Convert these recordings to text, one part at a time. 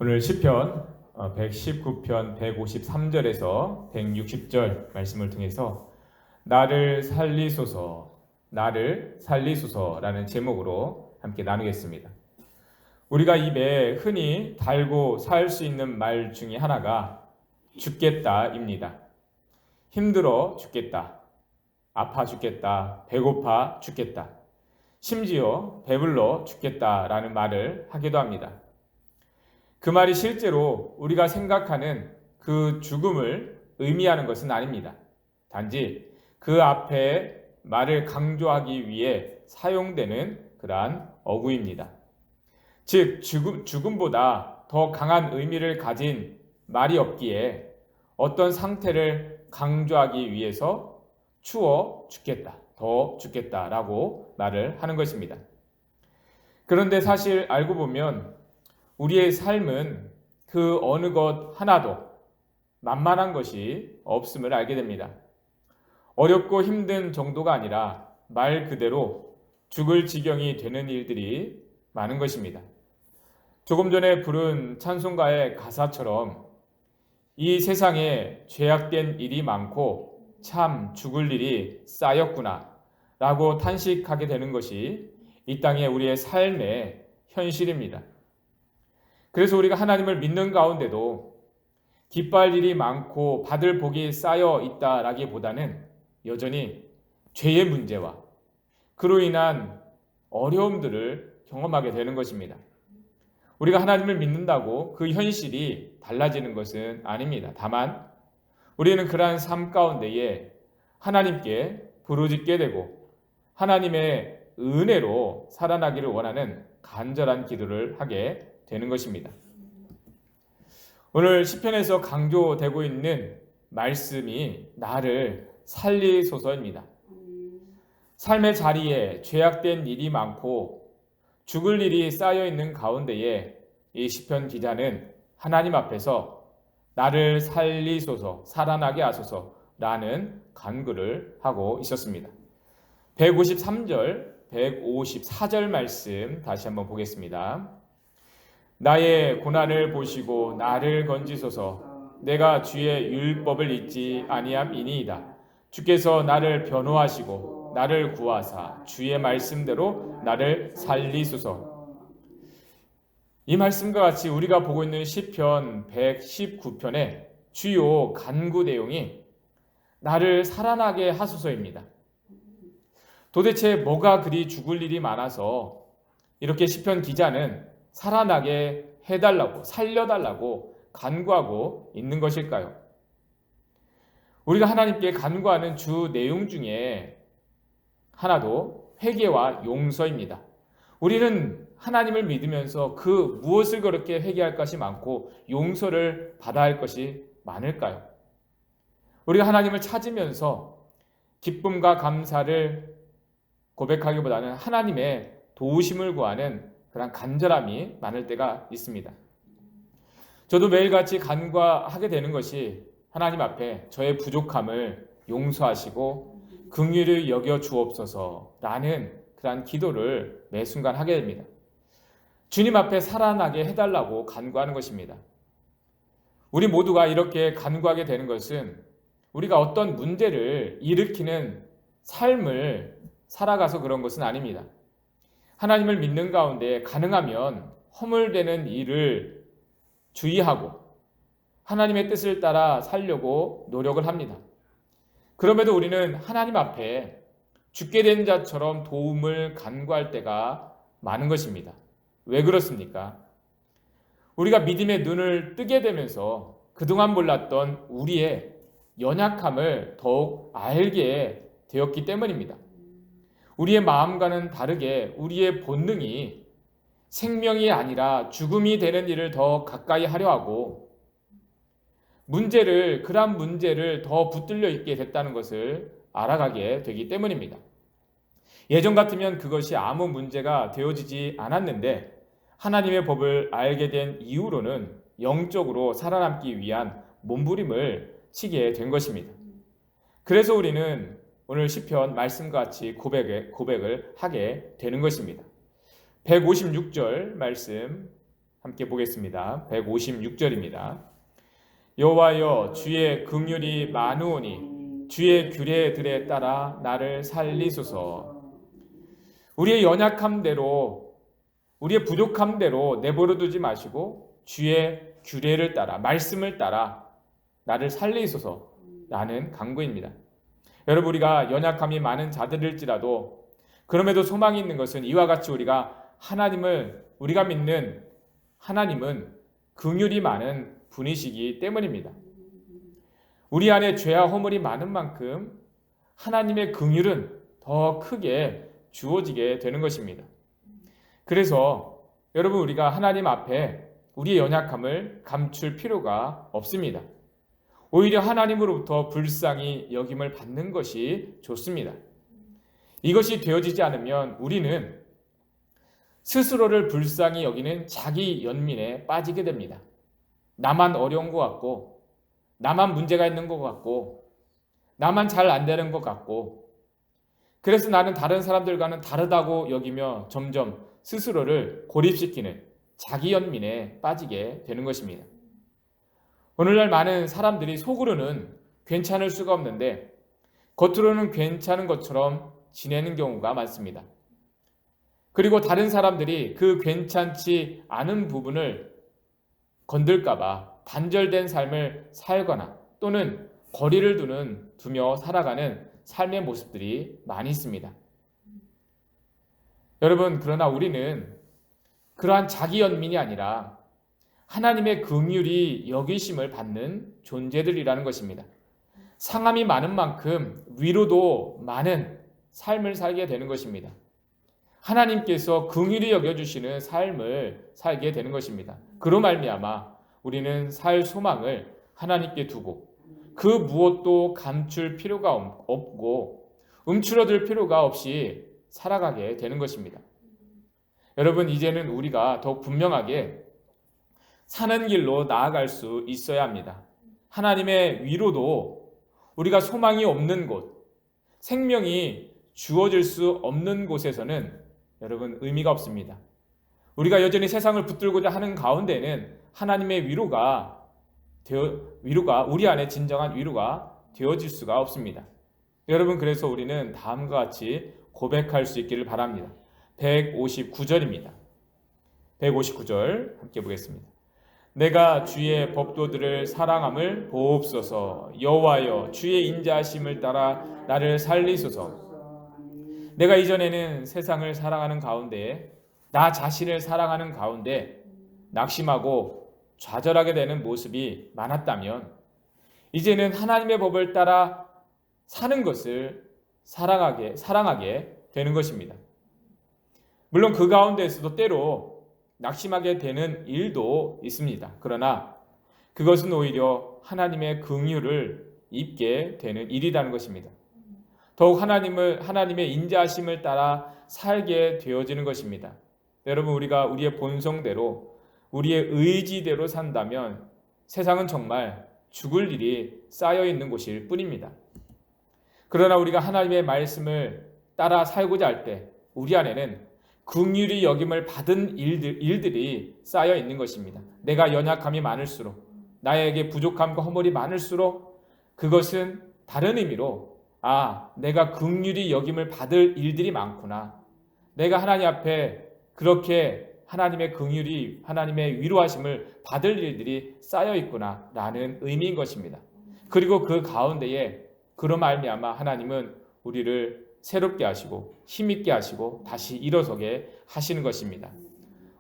오늘 시편 119편 153절에서 160절 말씀을 통해서 나를 살리소서라는 제목으로 함께 나누겠습니다. 우리가 입에 흔히 달고 살 수 있는 말 중에 하나가 죽겠다입니다. 힘들어 죽겠다, 아파 죽겠다, 배고파 죽겠다, 심지어 배불러 죽겠다라는 말을 하기도 합니다. 그 말이 실제로 우리가 생각하는 그 죽음을 의미하는 것은 아닙니다. 단지 그 앞에 말을 강조하기 위해 사용되는 그러한 어구입니다. 즉 죽음보다 더 강한 의미를 가진 말이 없기에 어떤 상태를 강조하기 위해서 추워 죽겠다, 더 죽겠다라고 말을 하는 것입니다. 그런데 사실 알고 보면 우리의 삶은 그 어느 것 하나도 만만한 것이 없음을 알게 됩니다. 어렵고 힘든 정도가 아니라 말 그대로 죽을 지경이 되는 일들이 많은 것입니다. 조금 전에 부른 찬송가의 가사처럼 이 세상에 죄악된 일이 많고 참 죽을 일이 쌓였구나 라고 탄식하게 되는 것이 이 땅의 우리의 삶의 현실입니다. 그래서 우리가 하나님을 믿는 가운데도 기뻐할 일이 많고 받을 복이 쌓여 있다라기보다는 여전히 죄의 문제와 그로 인한 어려움들을 경험하게 되는 것입니다. 우리가 하나님을 믿는다고 그 현실이 달라지는 것은 아닙니다. 다만 우리는 그러한 삶 가운데에 하나님께 부르짖게 되고 하나님의 은혜로 살아나기를 원하는 간절한 기도를 하게 되는 것입니다. 오늘 시편에서 강조되고 있는 말씀이 나를 살리소서입니다. 삶의 자리에 죄악된 일이 많고 죽을 일이 쌓여 있는 가운데에 이 시편 기자는 하나님 앞에서 나를 살리소서, 살아나게 하소서라는 간구를 하고 있었습니다. 153절, 154절 말씀 다시 한번 보겠습니다. 나의 고난을 보시고 나를 건지소서. 내가 주의 율법을 잊지 아니함이니이다. 주께서 나를 변호하시고 나를 구하사 주의 말씀대로 나를 살리소서. 이 말씀과 같이 우리가 보고 있는 시편 119편의 주요 간구 내용이 나를 살아나게 하소서입니다. 도대체 뭐가 그리 죽을 일이 많아서 이렇게 시편 기자는 살아나게 해달라고, 살려달라고 간구하고 있는 것일까요? 우리가 하나님께 간구하는 주 내용 중에 하나도 회개와 용서입니다. 우리는 하나님을 믿으면서 그 무엇을 그렇게 회개할 것이 많고 용서를 받아야 할 것이 많을까요? 우리가 하나님을 찾으면서 기쁨과 감사를 고백하기보다는 하나님의 도우심을 구하는 그런 간절함이 많을 때가 있습니다. 저도 매일같이 간구하게 되는 것이 하나님 앞에 저의 부족함을 용서하시고 긍휼을 여겨 주옵소서라는 그런 기도를 매 순간 하게 됩니다. 주님 앞에 살아나게 해달라고 간구하는 것입니다. 우리 모두가 이렇게 간구하게 되는 것은 우리가 어떤 문제를 일으키는 삶을 살아가서 그런 것은 아닙니다. 하나님을 믿는 가운데 가능하면 허물되는 일을 주의하고 하나님의 뜻을 따라 살려고 노력을 합니다. 그럼에도 우리는 하나님 앞에 죽게 된 자처럼 도움을 간구할 때가 많은 것입니다. 왜 그렇습니까? 우리가 믿음의 눈을 뜨게 되면서 그동안 몰랐던 우리의 연약함을 더욱 알게 되었기 때문입니다. 우리의 마음과는 다르게 우리의 본능이 생명이 아니라 죽음이 되는 일을 더 가까이 하려 하고 그러한 문제를 더 붙들려 있게 됐다는 것을 알아가게 되기 때문입니다. 예전 같으면 그것이 아무 문제가 되어지지 않았는데 하나님의 법을 알게 된 이후로는 영적으로 살아남기 위한 몸부림을 치게 된 것입니다. 그래서 우리는 오늘 시편 말씀과 같이 고백을 하게 되는 것입니다. 156절 말씀 함께 보겠습니다. 156절입니다. 여호와여 주의 긍휼이 많으오니 주의 규례들에 따라 나를 살리소서. 우리의 연약함대로 우리의 부족함대로 내버려 두지 마시고 주의 규례를 따라 말씀을 따라 나를 살리소서라는 간구입니다. 여러분, 우리가 연약함이 많은 자들일지라도 그럼에도 소망이 있는 것은 이와 같이 우리가 믿는 하나님은 긍휼이 많은 분이시기 때문입니다. 우리 안에 죄와 허물이 많은 만큼 하나님의 긍휼은 더 크게 주어지게 되는 것입니다. 그래서 여러분, 우리가 하나님 앞에 우리의 연약함을 감출 필요가 없습니다. 오히려 하나님으로부터 불쌍히 여김을 받는 것이 좋습니다. 이것이 되어지지 않으면 우리는 스스로를 불쌍히 여기는 자기 연민에 빠지게 됩니다. 나만 어려운 것 같고, 나만 문제가 있는 것 같고, 나만 잘 안 되는 것 같고, 그래서 나는 다른 사람들과는 다르다고 여기며 점점 스스로를 고립시키는 자기 연민에 빠지게 되는 것입니다. 오늘날 많은 사람들이 속으로는 괜찮을 수가 없는데 겉으로는 괜찮은 것처럼 지내는 경우가 많습니다. 그리고 다른 사람들이 그 괜찮지 않은 부분을 건들까봐 단절된 삶을 살거나 또는 거리를 두며 살아가는 삶의 모습들이 많이 있습니다. 여러분, 그러나 우리는 그러한 자기 연민이 아니라 하나님의 긍휼이 여기심을 받는 존재들이라는 것입니다. 상함이 많은 만큼 위로도 많은 삶을 살게 되는 것입니다. 하나님께서 긍휼히 여겨주시는 삶을 살게 되는 것입니다. 그로 말미암아 우리는 살 소망을 하나님께 두고 그 무엇도 감출 필요가 없고 움츠러들 필요가 없이 살아가게 되는 것입니다. 여러분, 이제는 우리가 더욱 분명하게 사는 길로 나아갈 수 있어야 합니다. 하나님의 위로도 우리가 소망이 없는 곳, 생명이 주어질 수 없는 곳에서는 여러분 의미가 없습니다. 우리가 여전히 세상을 붙들고자 하는 가운데는 하나님의 위로가 우리 안에 진정한 위로가 되어질 수가 없습니다. 여러분, 그래서 우리는 다음과 같이 고백할 수 있기를 바랍니다. 159절입니다. 159절 함께 보겠습니다. 내가 주의 법도들을 사랑함을 보옵소서. 여호와여 주의 인자하심을 따라 나를 살리소서. 내가 이전에는 세상을 사랑하는 가운데, 나 자신을 사랑하는 가운데 낙심하고 좌절하게 되는 모습이 많았다면 이제는 하나님의 법을 따라 사는 것을 사랑하게 되는 것입니다. 물론 그 가운데에서도 때로 낙심하게 되는 일도 있습니다. 그러나 그것은 오히려 하나님의 긍휼을 입게 되는 일이라는 것입니다. 더욱 하나님의 인자하심을 따라 살게 되어지는 것입니다. 여러분, 우리가 우리의 본성대로 우리의 의지대로 산다면 세상은 정말 죽을 일이 쌓여 있는 곳일 뿐입니다. 그러나 우리가 하나님의 말씀을 따라 살고자 할 때 우리 안에는 긍휼히 여김을 받은 일들이 쌓여 있는 것입니다. 내가 연약함이 많을수록, 나에게 부족함과 허물이 많을수록 그것은 다른 의미로 내가 긍휼히 여김을 받을 일들이 많구나. 내가 하나님 앞에 그렇게 하나님의 긍휼이, 하나님의 위로하심을 받을 일들이 쌓여 있구나 라는 의미인 것입니다. 그리고 그 가운데에 그로 말미암아 하나님은 우리를 새롭게 하시고 힘있게 하시고 다시 일어서게 하시는 것입니다.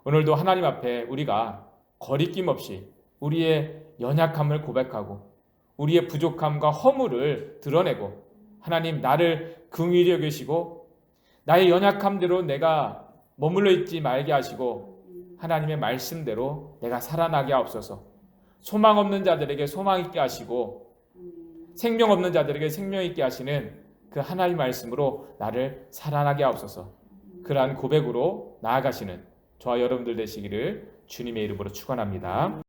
오늘도 하나님 앞에 우리가 거리낌 없이 우리의 연약함을 고백하고 우리의 부족함과 허물을 드러내고 하나님, 나를 긍휼히 여기시고 나의 연약함대로 내가 머물러 있지 말게 하시고 하나님의 말씀대로 내가 살아나게 하옵소서. 소망 없는 자들에게 소망 있게 하시고 생명 없는 자들에게 생명 있게 하시는 그 하나님의 말씀으로 나를 살아나게 하옵소서. 그러한 고백으로 나아가시는 저와 여러분들 되시기를 주님의 이름으로 축원합니다.